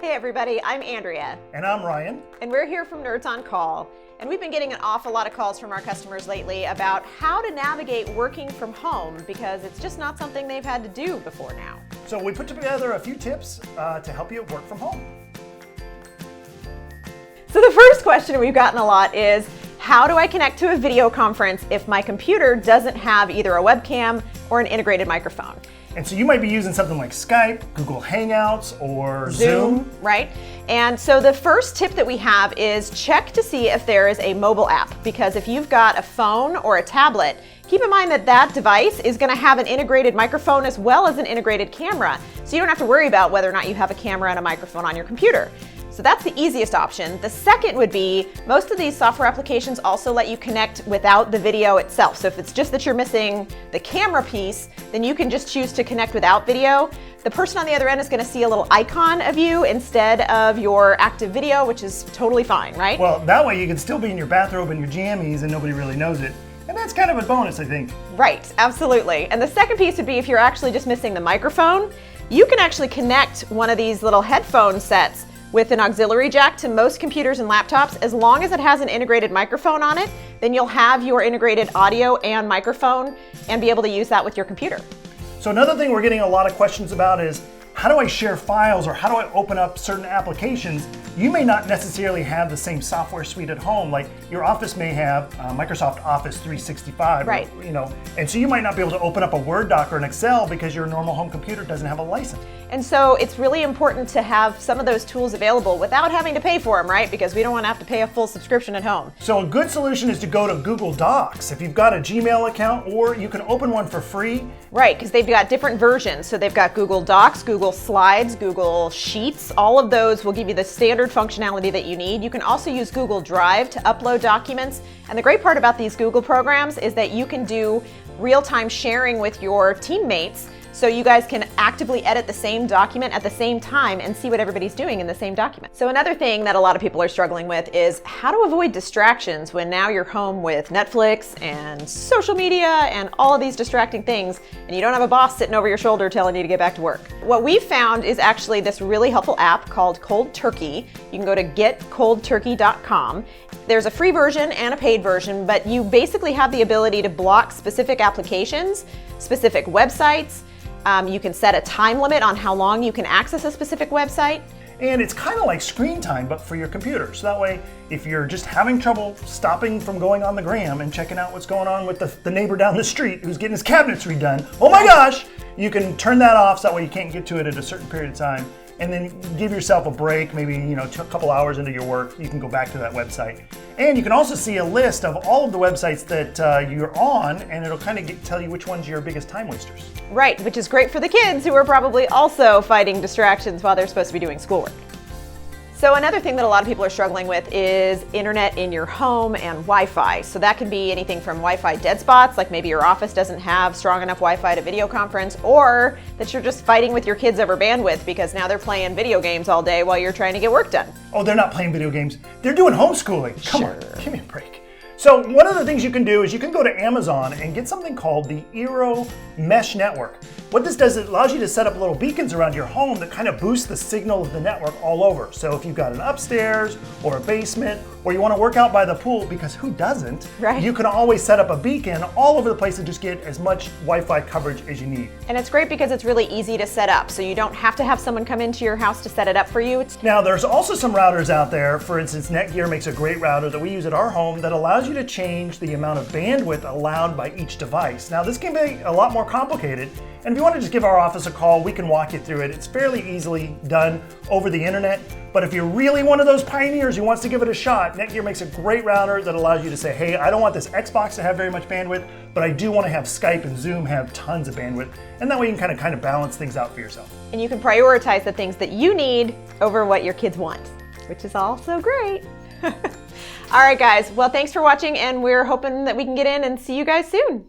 Hey everybody, I'm Andrea. And I'm Ryan. And we're here from Nerds on Call. And we've been getting an awful lot of calls from our customers lately about how to navigate working from home because it's just not something they've had to do before now. So we put together a few tips to help you work from home. So the first question we've gotten a lot is, how do I connect to a video conference if my computer doesn't have either a webcam or an integrated microphone? And so you might be using something like Skype, Google Hangouts, or Zoom. Right? And so the first tip that we have is check to see if there is a mobile app, because if you've got a phone or a tablet, keep in mind that that device is going to have an integrated microphone as well as an integrated camera. So you don't have to worry about whether or not you have a camera and a microphone on your computer. So that's the easiest option. The second would be, most of these software applications also let you connect without the video itself. So if it's just that you're missing the camera piece, then you can just choose to connect without video. The person on the other end is gonna see a little icon of you instead of your active video, which is totally fine, right? Well, that way you can still be in your bathrobe and your jammies and nobody really knows it. And that's kind of a bonus, I think. Right, absolutely. And the second piece would be, if you're actually just missing the microphone, you can actually connect one of these little headphone sets with an auxiliary jack to most computers and laptops. As long as it has an integrated microphone on it, then you'll have your integrated audio and microphone and be able to use that with your computer. So another thing we're getting a lot of questions about is, how do I share files or how do I open up certain applications? You may not necessarily have the same software suite at home. Like your office may have Microsoft Office 365, right? And so you might not be able to open up a Word doc or an Excel because your normal home computer doesn't have a license. And so it's really important to have some of those tools available without having to pay for them, right? Because we don't want to have to pay a full subscription at home. So a good solution is to go to Google Docs. If you've got a Gmail account, or you can open one for free. Right, because they've got different versions. So they've got Google Docs, Google Slides, Google Sheets. All of those will give you the standard functionality that you need. You can also use Google Drive to upload documents. And the great part about these Google programs is that you can do real-time sharing with your teammates. So you guys can actively edit the same document at the same time and see what everybody's doing in the same document. So another thing that a lot of people are struggling with is how to avoid distractions when now you're home with Netflix and social media and all of these distracting things, and you don't have a boss sitting over your shoulder telling you to get back to work. What we've found is actually this really helpful app called Cold Turkey. You can go to getcoldturkey.com. There's a free version and a paid version, but you basically have the ability to block specific applications, specific websites. You can set a time limit on how long you can access a specific website. And it's kind of like screen time, but for your computer. So that way, if you're just having trouble stopping from going on the gram and checking out what's going on with the neighbor down the street who's getting his cabinets redone, oh my gosh, you can turn that off so that way you can't get to it at a certain period of time. And then give yourself a break, maybe a couple hours into your work, you can go back to that website. And you can also see a list of all of the websites that you're on, and it'll kind of tell you which ones are your biggest time wasters. Right, which is great for the kids who are probably also fighting distractions while they're supposed to be doing schoolwork. So another thing that a lot of people are struggling with is internet in your home and Wi-Fi. So that can be anything from Wi-Fi dead spots, like maybe your office doesn't have strong enough Wi-Fi to video conference, or that you're just fighting with your kids over bandwidth because now they're playing video games all day while you're trying to get work done. Oh, they're not playing video games. They're doing homeschooling. Come Sure. on, give me a break. So one of the things you can do is you can go to Amazon and get something called the Eero Mesh Network. What this does, it allows you to set up little beacons around your home that kind of boost the signal of the network all over. So if you've got an upstairs or a basement, or you want to work out by the pool, because who doesn't, right, you can always set up a beacon all over the place to just get as much Wi-Fi coverage as you need. And it's great because it's really easy to set up, so you don't have to have someone come into your house to set it up for you. Now there's also some routers out there. For instance, Netgear makes a great router that we use at our home that allows you to change the amount of bandwidth allowed by each device. Now this can be a lot more complicated, and if you want to just give our office a call, we can walk you through it. It's fairly easily done over the internet, but if you're really one of those pioneers who wants to give it a shot, Netgear makes a great router that allows you to say, hey, I don't want this Xbox to have very much bandwidth, but I do want to have Skype and Zoom have tons of bandwidth, and that way you can kind of balance things out for yourself. And you can prioritize the things that you need over what your kids want, which is also great. All right, guys. Well, thanks for watching, and we're hoping that we can get in and see you guys soon.